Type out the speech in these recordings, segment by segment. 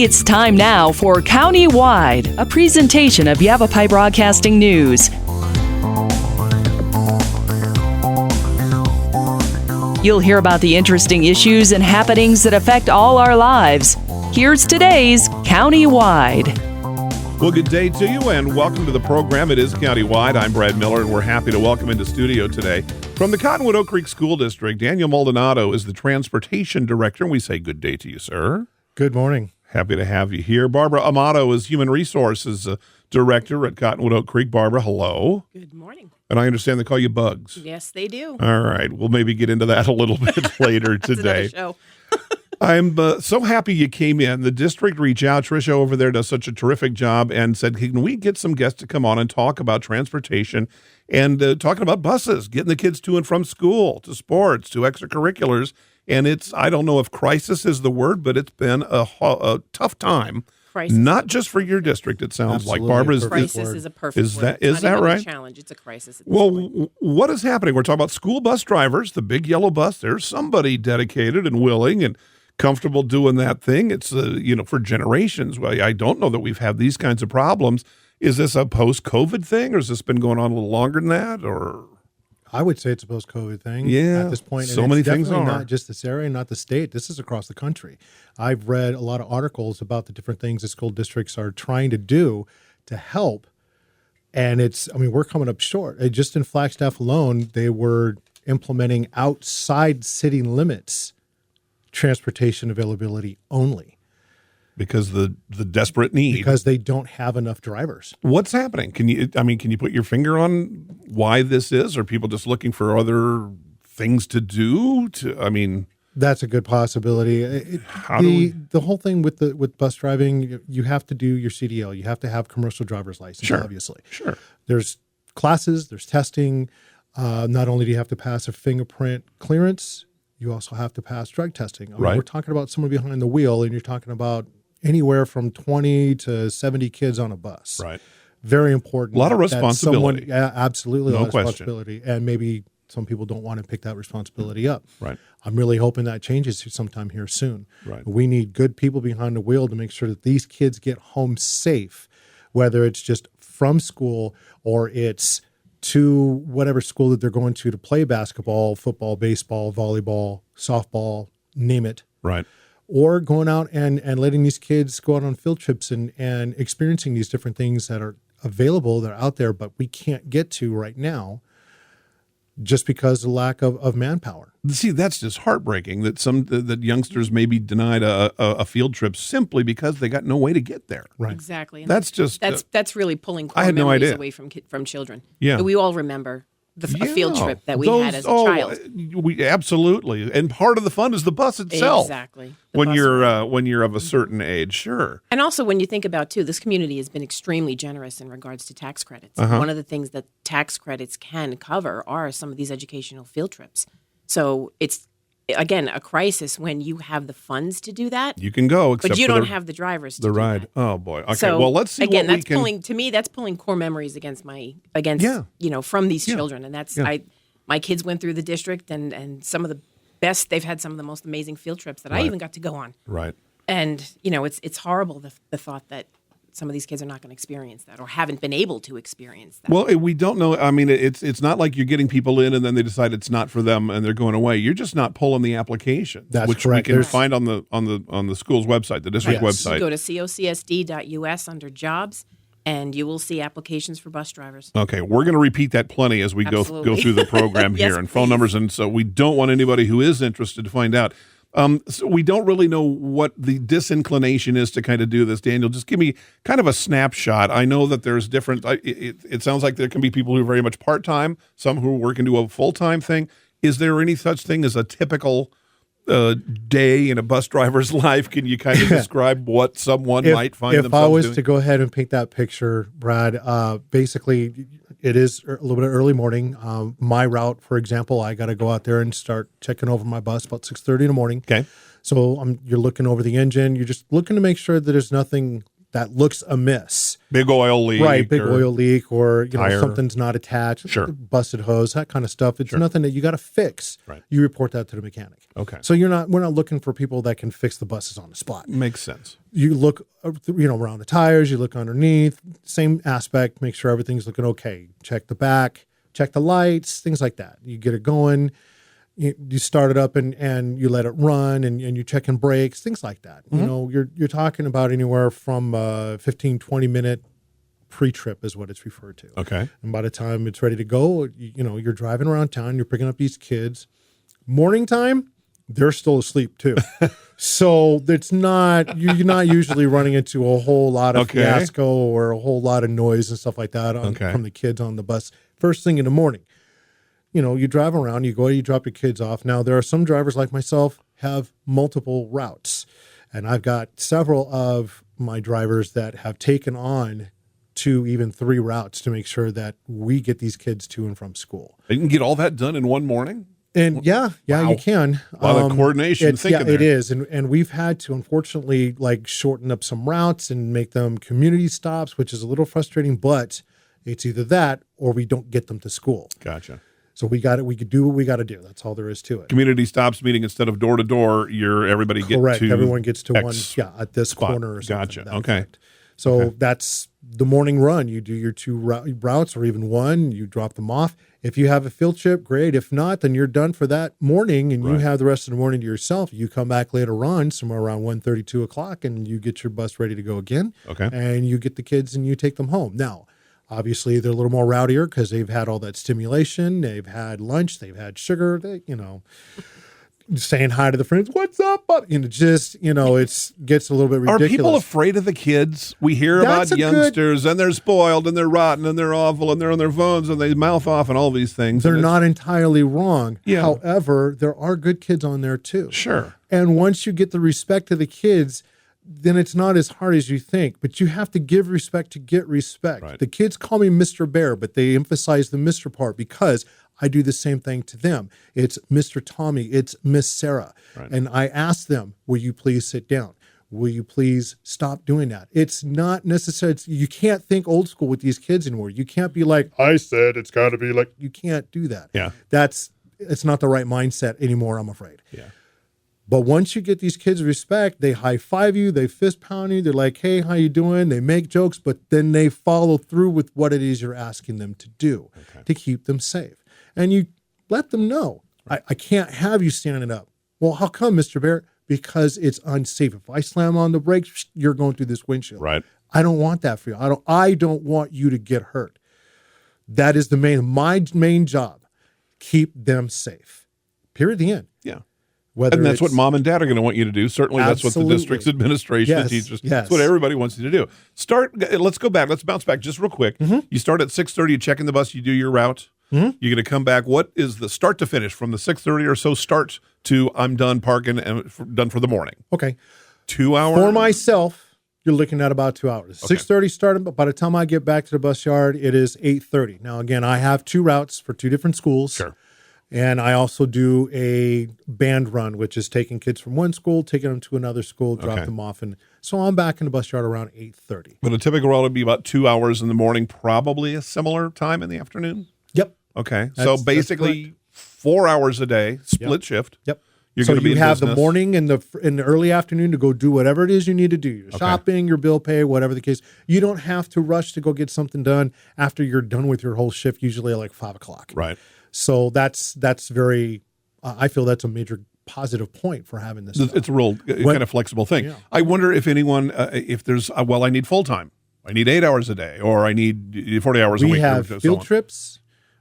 It's time now for County-Wide, a presentation of Yavapai Broadcasting News. You'll hear about the interesting issues and happenings that affect all our lives. Here's today's County-Wide. Well, good day to you and welcome to the program. It is County-Wide. I'm Brad Miller and we're happy to welcome into studio today from the Cottonwood Oak Creek School District, Danial Moldanado is the Transportation Director. And we say good day to you, sir. Good morning. Happy to have you here. Barbara Amato is Human Resources Director at Cottonwood Oak Creek. Barbara, hello. Good morning. And I understand they call you Bugs. Yes, they do. All right. We'll maybe get into that a little bit later today. That's another show. I'm so happy you came in. The district reached out. Tricia over there does such a terrific job and said, can we get some guests to come on and talk about transportation and talking about buses, getting the kids to and from school, to sports, to extracurriculars. And it's, I don't know if crisis is the word, but it's been a tough time. Crisis. Not just for your district, it sounds Absolutely. like. Barbara's Crisis is a perfect word. Is that right? A challenge. It's a crisis. Well, what is happening? We're talking about school bus drivers, the big yellow bus. There's somebody dedicated and willing and comfortable doing that thing. It's, for generations. Well, I don't know that we've had these kinds of problems. Is this a post-COVID thing, or has this been going on a little longer than that, or? I would say it's a post-COVID thing. Yeah, at this point. So many things are. Not just this area, not the state. This is across the country. I've read a lot of articles about the different things that school districts are trying to do to help. And we're coming up short. Just in Flagstaff alone, they were implementing outside city limits transportation availability only. Because the desperate need. Because they don't have enough drivers. What's happening? Can you put your finger on why this is? Are people just looking for other things to do? That's a good possibility. The whole thing with bus driving, you have to do your CDL. You have to have commercial driver's license, sure. Obviously. Sure. There's classes, there's testing. Not only do you have to pass a fingerprint clearance, you also have to pass drug testing. Right. We're talking about someone behind the wheel, and you're talking about anywhere from 20 to 70 kids on a bus. Right. Very important. A lot of responsibility. Absolutely. A lot of question. responsibility. And maybe some people don't want to pick that responsibility up. Right. I'm really hoping that changes sometime here soon. Right. We need good people behind the wheel to make sure that these kids get home safe, whether it's just from school or it's to whatever school that they're going to play basketball, football, baseball, volleyball, softball, name it. Right. Or going out and letting these kids go out on field trips and experiencing these different things that are available, that are out there, but we can't get to right now just because of the lack of manpower. See, that's just heartbreaking that youngsters may be denied a field trip simply because they got no way to get there. Right. Exactly. And that's really pulling core I had no memories idea. away from children. Yeah. We all remember a field trip that we had as a child. We absolutely, and part of the fun is the bus itself. Exactly. When you're of a certain age, sure. And also when you think about, too, this community has been extremely generous in regards to tax credits. Uh-huh. One of the things that tax credits can cover are some of these educational field trips. So it's, again, a crisis when you have the funds to do that. You can go, except but you for don't have the drivers to the do ride. that. Oh, boy. Okay, so, well, let's see again, what that's we can... pulling, to me, that's pulling core memories from these children. And that's, my kids went through the district and some of the best, they've had some of the most amazing field trips that I even got to go on. Right. And, it's horrible, the thought that some of these kids are not going to experience that or haven't been able to experience that. Well, we don't know. I mean, it's not like you're getting people in and then they decide it's not for them and they're going away. You're just not pulling the application, which correct. we can find on the school's website, the district website. You go to cocsd.us under jobs, and you will see applications for bus drivers. Okay, we're going to repeat that plenty as we go through the program here, Yes, and phone numbers, and so we don't want anybody who is interested to find out. So we don't really know what the disinclination is to kind of do this. Daniel, just give me kind of a snapshot. I know that there's different, it sounds like there can be people who are very much part-time, some who work into a full-time thing. Is there any such thing as a typical day in a bus driver's life? Can you kind of describe what someone might find themselves doing? If I was to go ahead and paint that picture, Brad, basically it is a little bit early morning. My route, for example, I got to go out there and start checking over my bus about 6:30 in the morning. Okay. So you're looking over the engine. You're just looking to make sure that there's nothing that looks amiss. Big oil leak. Right, big oil leak, or tire. something's not attached, Sure. busted hose, that kind of stuff. It's nothing that you got to fix. Right. You report that to the mechanic. Okay. So we're not looking for people that can fix the buses on the spot. Makes sense. You look, around the tires, you look underneath, same aspect, make sure everything's looking okay. Check the back, check the lights, things like that. You get it going. You start it up and you let it run and you're checking brakes, things like that. Mm-hmm. You're talking about anywhere from 15, 20 minute pre-trip is what it's referred to. Okay. And by the time it's ready to go, you're driving around town, you're picking up these kids. Morning time, they're still asleep too. So you're not usually running into a whole lot of fiasco or a whole lot of noise and stuff like that from the kids on the bus first thing in the morning. You drive around, you drop your kids off. Now, there are some drivers like myself have multiple routes. And I've got several of my drivers that have taken on 2, even 3 routes to make sure that we get these kids to and from school. You can get all that done in one morning? And wow. You can. A lot of coordination thinking there. It is. And we've had to, unfortunately, shorten up some routes and make them community stops, which is a little frustrating, but it's either that or we don't get them to school. Gotcha. So we could do what we got to do. That's all there is to it. Community stops, meaning instead of door to door, everybody gets to Correct. Everyone gets to X one, at this spot. corner or something. Gotcha. That Okay. effect. So that's the morning run. You do your 2 routes or even one, you drop them off. If you have a field trip, great. If not, then you're done for that morning and you have the rest of the morning to yourself. You come back later on, somewhere around 1:30, 2 o'clock, and you get your bus ready to go again. Okay. And you get the kids and you take them home. Now, obviously, they're a little more rowdier because they've had all that stimulation. They've had lunch. They've had sugar. Saying hi to the friends. What's up? It gets a little bit ridiculous. Are people afraid of the kids? We hear about youngsters and they're spoiled and they're rotten and they're awful and they're on their phones and they mouth off and all these things. They're not entirely wrong. Yeah. However, there are good kids on there too. Sure. And once you get the respect of the kids, then it's not as hard as you think. But you have to give respect to get respect. Right. The kids call me Mr. Bear, but they emphasize the Mr. part because I do the same thing to them. It's Mr. Tommy. It's Miss Sarah. Right. And I ask them, will you please sit down? Will you please stop doing that? It's not necessary. You can't think old school with these kids anymore. You can't be like, I said it's got to be like, you can't do that. Yeah. It's not the right mindset anymore, I'm afraid. Yeah. But once you get these kids respect, they high five you, they fist pound you, they're like, hey, how you doing? They make jokes, but then they follow through with what it is you're asking them to do to keep them safe. And you let them know, I can't have you standing up. Well, how come, Mr. Barrett? Because it's unsafe. If I slam on the brakes, you're going through this windshield. Right. I don't want that for you. I don't want you to get hurt. That is my main job. Keep them safe. Period. The end. Yeah. And that's what mom and dad are going to want you to do. Certainly that's what the district's administration teaches. Yes. That's what everybody wants you to do. Let's go back. Let's bounce back just real quick. Mm-hmm. You start at 6:30, you check in the bus, you do your route. Mm-hmm. You're going to come back. What is the start to finish from the 6:30 or so start to I'm done parking and done for the morning? Okay. 2 hours? For myself, you're looking at about 2 hours. Okay. 6:30 starting, but by the time I get back to the bus yard, it is 8:30. Now, again, I have 2 routes for 2 different schools. Sure. And I also do a band run, which is taking kids from one school, taking them to another school, drop them off. And so I'm back in the bus yard around 8:30. But a typical route would be about 2 hours in the morning, probably a similar time in the afternoon? Yep. Okay. So basically 4 hours a day, split shift. Yep. You're going to be in have business. the morning and the early afternoon to go do whatever it is you need to do. Your shopping, your bill pay, whatever the case. You don't have to rush to go get something done after you're done with your whole shift, usually at like 5 o'clock. Right. So that's very, I feel that's a major positive point for having this. It's a real kind of flexible thing. Yeah. I wonder if anyone, if there's, I need full time. I need 8 hours a day, or I need 40 hours a week. We have field trips.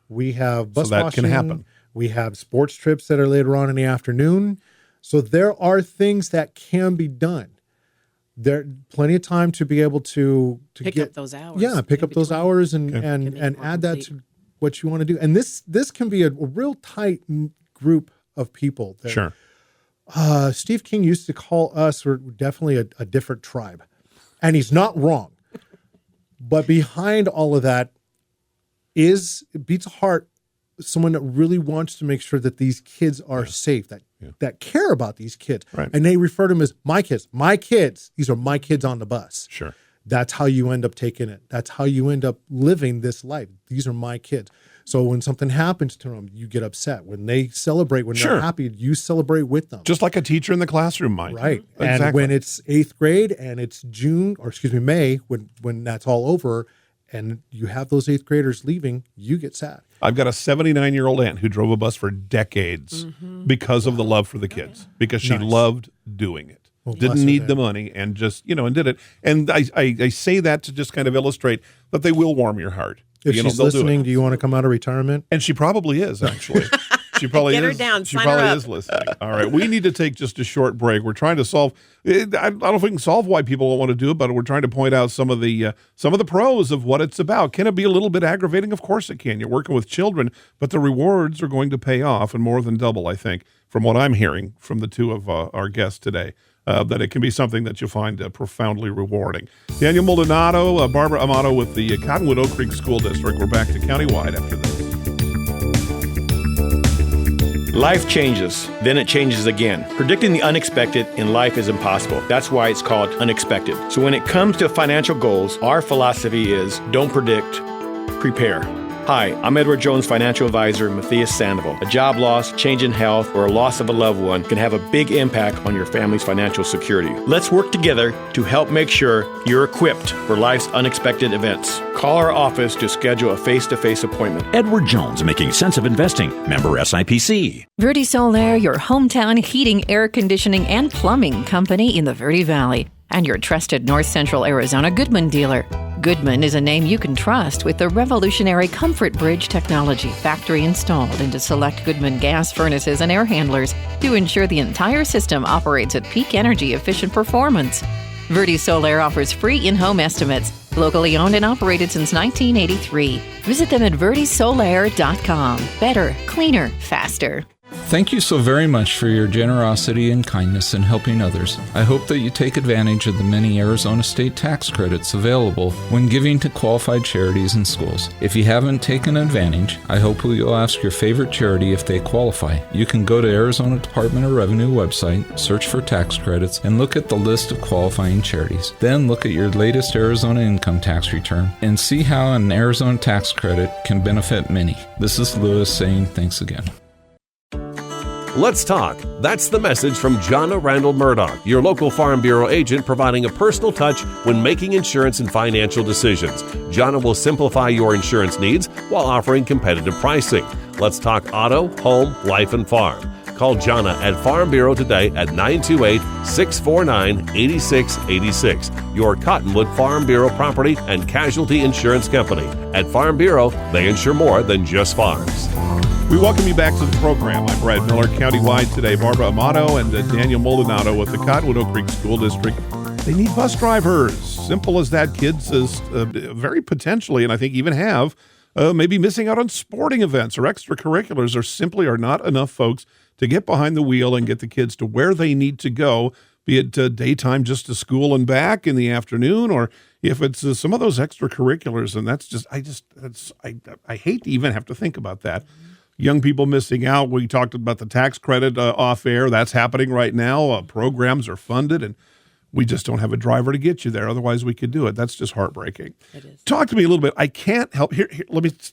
We have bus washing. Can happen. We have sports trips that are later on in the afternoon. So there are things that can be done. There's plenty of time to be able to pick get up those hours. Yeah, pick up those hours and add that to what you want to do. And this can be a real tight group of people. Sure. Steve King used to call us, we're definitely a different tribe. And he's not wrong. But behind all of that it beats a heart, someone that really wants to make sure that these kids are safe, that care about these kids. Right. And they refer to them as my kids. My kids. These are my kids on the bus. Sure. That's how you end up taking it. That's how you end up living this life. These are my kids. So when something happens to them, you get upset. When they celebrate, when they're happy, you celebrate with them. Just like a teacher in the classroom might. Right. Exactly. And when it's 8th grade and it's May, when that's all over, and you have those 8th graders leaving, you get sad. I've got a 79-year-old aunt who drove a bus for decades because of the love for the kids, because she loved doing it. Well, didn't need the money and just, and did it. And I say that to just kind of illustrate that they will warm your heart. If she's listening, do you want to come out of retirement? And she probably is, actually. She probably Get her is. down. She Sign probably her is listening. All right. We need to take just a short break. We're trying to solve, I don't know if we can solve why people don't want to do it, but we're trying to point out some of the pros of what it's about. Can it be a little bit aggravating? Of course it can. You're working with children, but the rewards are going to pay off and more than double, I think, from what I'm hearing from the two of our guests today. That it can be something that you'll find profoundly rewarding. Danial Moldanado, Barbara Amato with the Cottonwood Oak Creek School District. We're back to Countywide after this. Life changes, then it changes again. Predicting the unexpected in life is impossible. That's why it's called unexpected. So when it comes to financial goals, our philosophy is don't predict, prepare. Hi, I'm Edward Jones financial advisor Matthias Sandoval. A job loss, change in health, or a loss of a loved one can have a big impact on your family's financial security. Let's work together to help make sure you're equipped for life's unexpected events. Call our office to schedule a face-to-face appointment. Edward Jones, making sense of investing. Member SIPC. Verde Solaire, your hometown heating, air conditioning, and plumbing company in the Verde Valley. And your trusted North Central Arizona Goodman dealer. Goodman is a name you can trust with the revolutionary Comfort Bridge technology factory installed into select Goodman gas furnaces and air handlers to ensure the entire system operates at peak energy efficient performance. Verde Solaire offers free in-home estimates, locally owned and operated since 1983. Visit them at verdesolaire.com. Better, cleaner, faster. Thank you so very much for your generosity and kindness in helping others. I hope that you take advantage of the many Arizona state tax credits available when giving to qualified charities and schools. If you haven't taken advantage, I hope you'll ask your favorite charity if they qualify. You can go to Arizona Department of Revenue website, search for tax credits, and look at the list of qualifying charities. Then look at your latest Arizona income tax return and see how an Arizona tax credit can benefit many. This is Lewis saying thanks again. Let's talk. That's the message from Jonna Randall Murdoch, your local Farm Bureau agent, providing a personal touch when making insurance and financial decisions. Jonna will simplify your insurance needs while offering competitive pricing. Let's talk auto, home, life, and farm. Call Jonna at Farm Bureau today at 928-649-8686. Your Cottonwood Farm Bureau property and casualty insurance company. At Farm Bureau, they insure more than just farms. We welcome you back to the program. I'm Brad Miller, Countywide today. Barbara Amato and Danial Moldanado with the Cottonwood Oak Creek School District. They need bus drivers. Simple as that. Kids is very potentially, and I think even have, maybe missing out on sporting events or extracurriculars. There simply are not enough folks to get behind the wheel and get the kids to where they need to go, be it daytime just to school and back in the afternoon, or if it's some of those extracurriculars. And that's just, I hate to even have to think about that. Young people missing out. We talked about the tax credit off air. That's happening right now. Programs are funded, and we just don't have a driver to get you there. Otherwise, we could do it. That's just heartbreaking. It is. Talk to me a little bit. I can't help.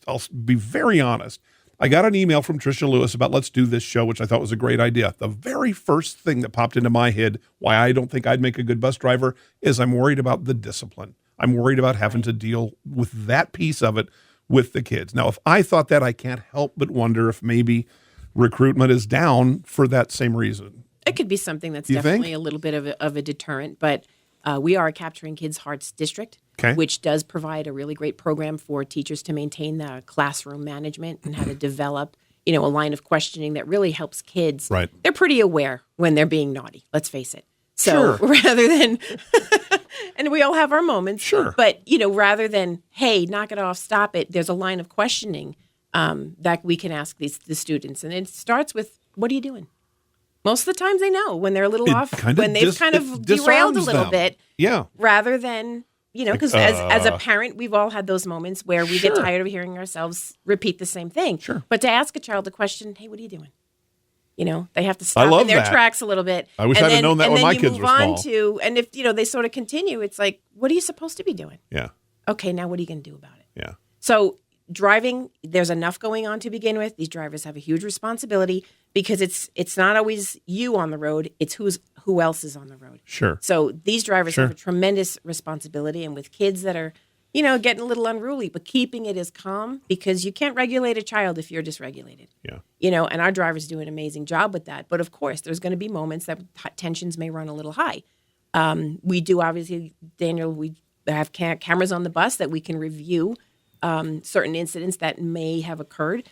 I'll be very honest. I got an email from Tricia Lewis about let's do this show, which I thought was a great idea. The very first thing that popped into my head, why I don't think I'd make a good bus driver, is I'm worried about the discipline. I'm worried about having to deal with that piece of it with the kids. Now, if I thought that, I can't help but wonder if maybe recruitment is down for that same reason. It could be something that's You definitely think? a little bit of a deterrent, but we are a Capturing Kids' Hearts district, Okay. which does provide a really great program for teachers to maintain the classroom management and how to develop, a line of questioning that really helps kids. Right. They're pretty aware when they're being naughty, let's face it. So Sure. rather than, and we all have our moments. Sure. But, rather than, hey, knock it off, stop it, there's a line of questioning that we can ask the students. And it starts with, what are you doing? Most of the times they know when they're a little off, when they've kind of derailed a little bit. Yeah. Rather than, because as a parent, we've all had those moments where we get tired of hearing ourselves repeat the same thing. Sure. But to ask a child a question, hey, what are you doing? They have to stop love in their that. tracks a little bit. I wish I'd have known that when my kids were small. And if, they sort of continue, it's like, what are you supposed to be doing? Yeah. Okay, now what are you going to do about it? Yeah. So driving, there's enough going on to begin with. These drivers have a huge responsibility because it's not always you on the road. It's who else is on the road. Sure. So these drivers have a tremendous responsibility. And with kids that are, getting a little unruly, but keeping it as calm, because you can't regulate a child if you're dysregulated. Yeah. And our drivers do an amazing job with that. But of course, there's going to be moments that tensions may run a little high. We do, obviously, Daniel, we have cameras on the bus that we can review certain incidents that may have occurred.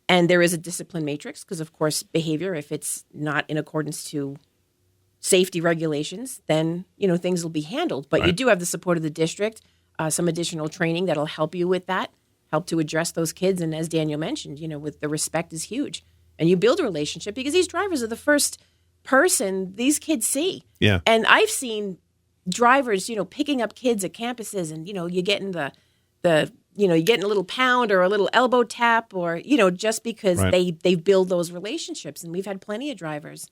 And there is a discipline matrix because, of course, behavior, if it's not in accordance to safety regulations, then, things will be handled. But you do have the support of the district, some additional training that'll help you with that, help to address those kids. And as Daniel mentioned, with the respect is huge. And you build a relationship because these drivers are the first person these kids see. Yeah. And I've seen drivers, picking up kids at campuses and, you're getting you're getting a little pound or a little elbow tap or, just because they build those relationships. And we've had plenty of drivers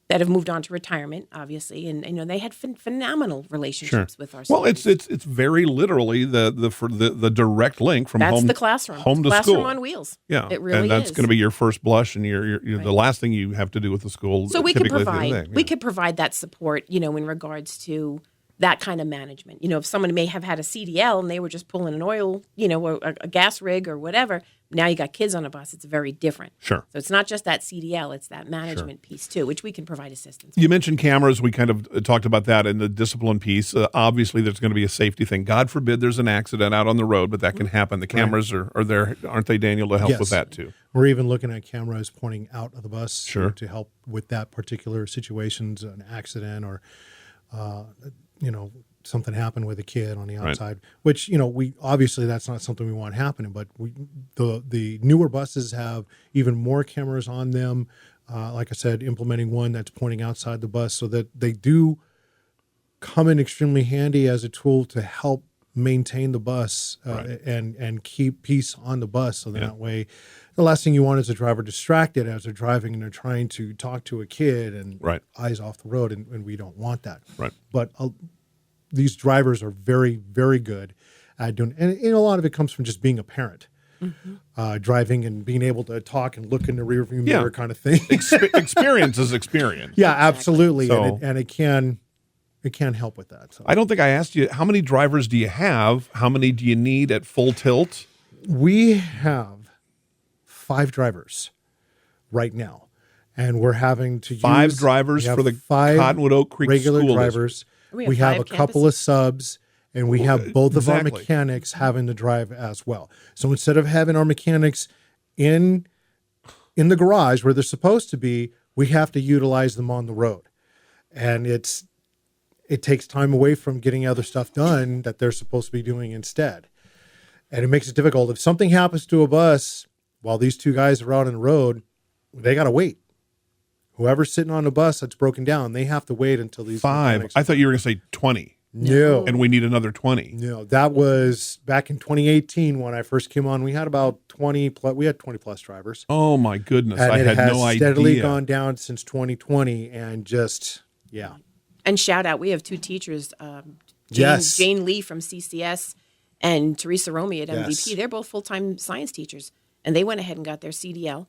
that have moved on to retirement, obviously, and they had phenomenal relationships with our students. Well, it's very literally the direct link from that's home. the classroom. Home to classroom school on wheels. Yeah, it really and that's is. going to be your first blush, and you're the last thing you have to do with the school. So we could provide that support, in regards to that kind of management. If someone may have had a CDL and they were just pulling an oil, a gas rig or whatever, now you got kids on a bus, it's very different. Sure. So it's not just that CDL, it's that management piece too, which we can provide assistance. You mentioned cameras. We kind of talked about that in the discipline piece. Obviously, there's going to be a safety thing. God forbid there's an accident out on the road, but that can happen. The cameras are there, aren't they, Daniel, to help with that too? We're even looking at cameras pointing out of the bus to help with that particular situations, an accident or, something happened with a kid on the outside, which, we obviously that's not something we want happening, but the newer buses have even more cameras on them. Like I said, implementing one that's pointing outside the bus so that they do come in extremely handy as a tool to help maintain the bus and keep peace on the bus. So that way, the last thing you want is a driver distracted as they're driving and they're trying to talk to a kid and eyes off the road, and we don't want that. Right. But these drivers are very, very good at doing, and a lot of it comes from just being a parent, driving and being able to talk and look in the rearview mirror kind of thing. Experience is experience. Yeah, absolutely, so, and it can help with that. So. I don't think I asked you, how many drivers do you have? How many do you need at full tilt? We have 5 drivers right now, and we're having to use 5 drivers for the 5 Cottonwood Oak Creek regular School drivers. District. We have a couple of subs, and we have both of our Exactly. mechanics having to drive as well. So instead of having our mechanics in the garage where they're supposed to be, we have to utilize them on the road. And it takes time away from getting other stuff done that they're supposed to be doing instead. And it makes it difficult. If something happens to a bus while these 2 guys are out on the road, they got to wait. Whoever's sitting on the bus that's broken down, they have to wait until these 5. I thought you were going to say 20. No. And we need another 20. No, that was back in 2018 when I first came on. We had about 20 plus drivers. Oh my goodness. And I had no idea. it has steadily gone down since 2020 and just, And shout out, we have 2 teachers, Yes. Jane Lee from CCS and Teresa Romy at MVP. Yes. They're both full-time science teachers, and they went ahead and got their CDL.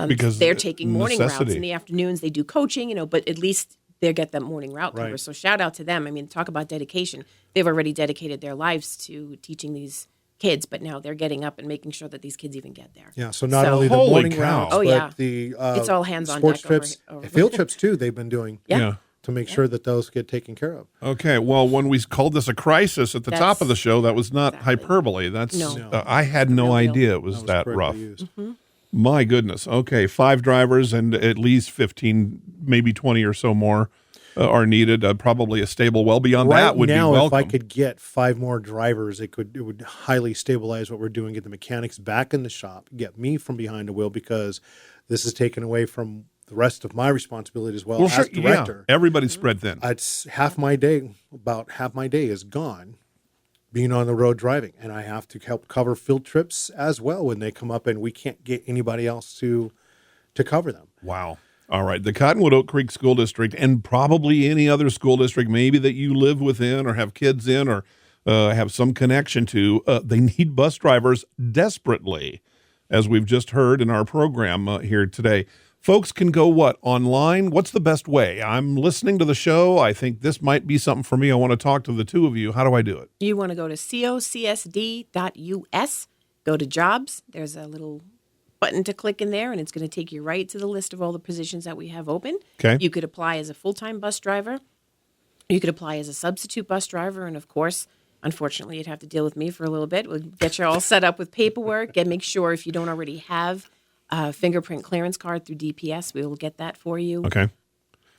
Because they're taking morning routes necessity. in the afternoons. They do coaching, but at least they get that morning route cover. Right. So shout out to them. I mean, talk about dedication. They've already dedicated their lives to teaching these kids, but now they're getting up and making sure that these kids even get there. Yeah, so not only the Holy morning cow. routes, Oh, but yeah. the It's all hands on sports deck trips, over- field trips too, they've been doing Yeah. to make sure that those get taken care of. Okay, well, when we called this a crisis at the top of the show, that was not hyperbole. That's No. I had no Real deal. idea it was that correctly rough. used. My goodness. Okay, 5 drivers and at least 15, maybe 20 or so more are needed. Probably a stable well beyond Right that would now, be welcome. if I could get 5 more drivers, it would highly stabilize what we're doing, get the mechanics back in the shop, get me from behind the wheel, because this is taken away from the rest of my responsibility as well, well, as director. Yeah, everybody's spread thin. It's about half my day is gone being on the road driving, and I have to help cover field trips as well when they come up and we can't get anybody else to cover them. Wow. All right. The Cottonwood Oak Creek School District, and probably any other school district maybe that you live within or have kids in or have some connection to, they need bus drivers desperately, as we've just heard in our program here today. Folks can go online? What's the best way? I'm listening to the show. I think this might be something for me. I want to talk to the two of you. How do I do it? You want to go to cocsd.us, go to jobs. There's a little button to click in there, and it's going to take you right to the list of all the positions that we have open. Okay. You could apply as a full-time bus driver. You could apply as a substitute bus driver, and of course, unfortunately, you'd have to deal with me for a little bit. We'll get you all set up with paperwork and make sure if you don't already have a fingerprint clearance card through DPS, we will get that for you. Okay.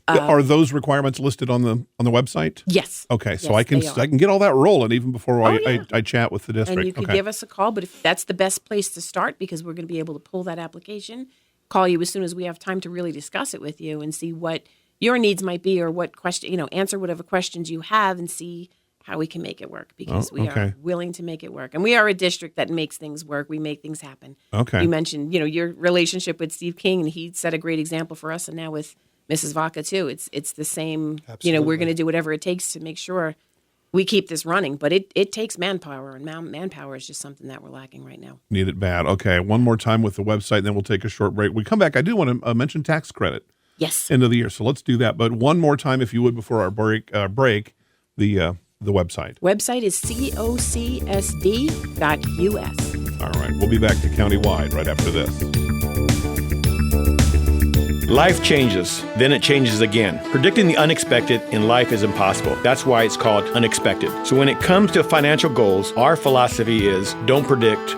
Are those requirements listed on the website? Yes. Okay, so yes, I can get all that rolling even before I chat with the district. And you can give us a call, but if that's the best place to start, because we're going to be able to pull that application, call you as soon as we have time to really discuss it with you and see what your needs might be, or what question, answer whatever questions you have and see how we can make it work, because we are willing to make it work. And we are a district that makes things work. We make things happen. Okay. You mentioned, your relationship with Steve King, and he set a great example for us, and now with Mrs. Vaca too. It's the same. Absolutely. We're going to do whatever it takes to make sure we keep this running, but it takes manpower, and manpower is just something that we're lacking right now. Need it bad. Okay, one more time with the website, and then we'll take a short break. We come back. I do want to mention tax credit. Yes. End of the year, so let's do that. But one more time, if you would, before our break, the website. Website is cocsd.us. All right, we'll be back to Countywide right after this. Life changes, then it changes again. Predicting the unexpected in life is impossible. That's why it's called unexpected. So when it comes to financial goals, our philosophy is don't predict,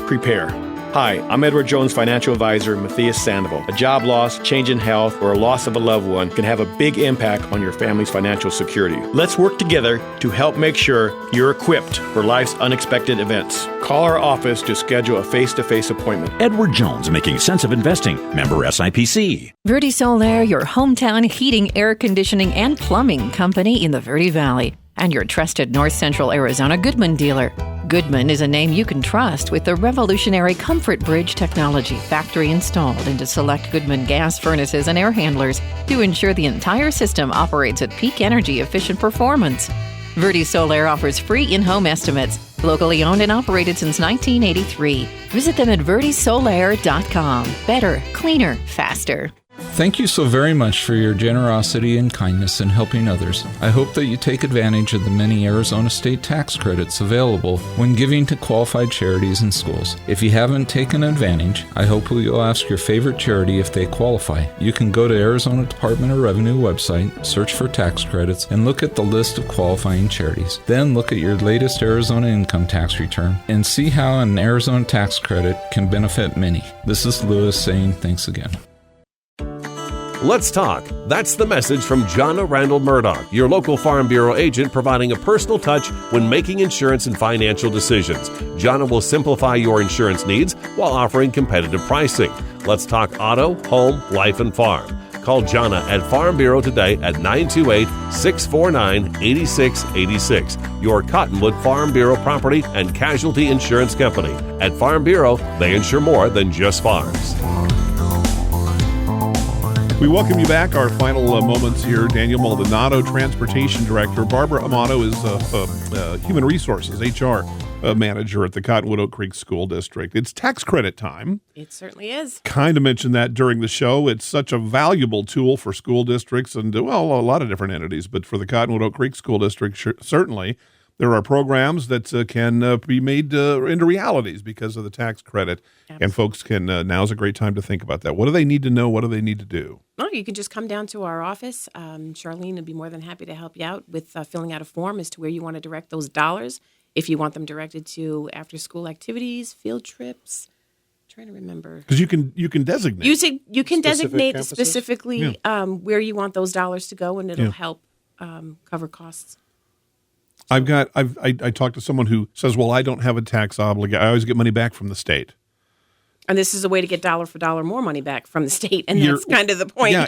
prepare. Hi, I'm Edward Jones financial advisor Matthias Sandoval. A job loss, change in health, or a loss of a loved one can have a big impact on your family's financial security. Let's work together to help make sure you're equipped for life's unexpected events. Call our office to schedule a face-to-face appointment. Edward Jones, making sense of investing. Member SIPC. Verde Solaire, your hometown heating, air conditioning, and plumbing company in the Verde Valley, and your trusted North Central Arizona Goodman dealer. Goodman is a name you can trust with the revolutionary Comfort Bridge technology factory installed into select Goodman gas furnaces and air handlers to ensure the entire system operates at peak energy efficient performance. Verde Solaire offers free in-home estimates, locally owned and operated since 1983. Visit them at verdesolaire.com. Better, cleaner, faster. Thank you so very much for your generosity and kindness in helping others. I hope that you take advantage of the many Arizona state tax credits available when giving to qualified charities and schools. If you haven't taken advantage, I hope you'll ask your favorite charity if they qualify. You can go to Arizona Department of Revenue website, search for tax credits, and look at the list of qualifying charities. Then look at your latest Arizona income tax return and see how an Arizona tax credit can benefit many. This is Lewis saying thanks again. Let's talk. That's the message from Jonna Randall Murdoch, your local Farm Bureau agent, providing a personal touch when making insurance and financial decisions. Jonna will simplify your insurance needs while offering competitive pricing. Let's talk auto, home, life, and farm. Call Jonna at Farm Bureau today at 928-649-8686. Your Cottonwood Farm Bureau property and casualty insurance company. At Farm Bureau, they insure more than just farms. We welcome you back. Our final moments here. Danial Moldanado, Transportation Director. Barbara Amato is Human Resources, HR Manager at the Cottonwood Oak Creek School District. It's tax credit time. It certainly is. Kind of mentioned that during the show. It's such a valuable tool for school districts and, well, a lot of different entities, but for the Cottonwood Oak Creek School District, certainly. There are programs that can be made into realities because of the tax credit. Absolutely. And folks can, now's a great time to think about that. What do they need to know? What do they need to do? Well, you can just come down to our office. Charlene would be more than happy to help you out with filling out a form as to where you want to direct those dollars. If you want them directed to after-school activities, field trips. I'm trying to remember. Because you can designate. You can designate campuses? specifically where you want those dollars to go, and it'll help cover costs. I talked to someone who says, well, I don't have a tax obligation. I always get money back from the state. And this is a way to get dollar for dollar more money back from the state, and that's kind of the point. Yeah,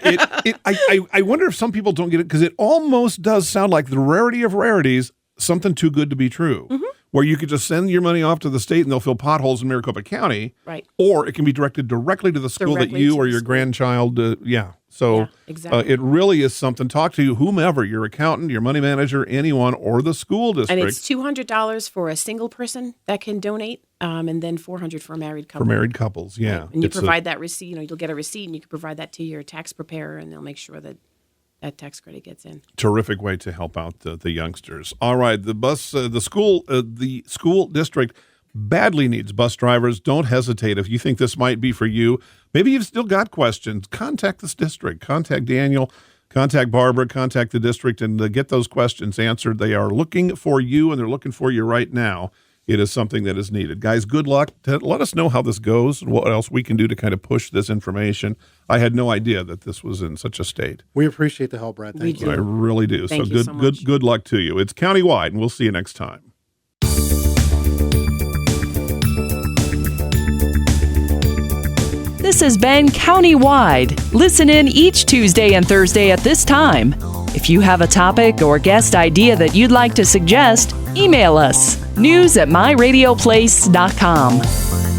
I wonder if some people don't get it, because it almost does sound like the rarity of rarities, something too good to be true. Mm-hmm. where you could just send your money off to the state and they'll fill potholes in Maricopa County. Right. Or it can be directed directly to the school that you or your grandchild, So exactly. it really is something. Talk to whomever, your accountant, your money manager, anyone, or the school district. And it's $200 for a single person that can donate, and then $400 for a married couple. For married couples, yeah. Right. And you provide that receipt. You'll get a receipt, and you can provide that to your tax preparer, and they'll make sure that that tax credit gets in. Terrific way to help out the youngsters. All right, the school district badly needs bus drivers. Don't hesitate if you think this might be for you. Maybe you've still got questions. Contact this district. Contact Daniel. Contact Barbara. Contact the district and get those questions answered. They are looking for you, and they're looking for you right now. It is something that is needed. Guys, good luck. Let us know how this goes and what else we can do to kind of push this information. I had no idea that this was in such a state. We appreciate the help, Brad. Thank you. I really do. Thank you so much. Good luck to you. It's countywide, and we'll see you next time. This has been Countywide. Listen in each Tuesday and Thursday at this time. If you have a topic or guest idea that you'd like to suggest, email us, news@myradioplace.com.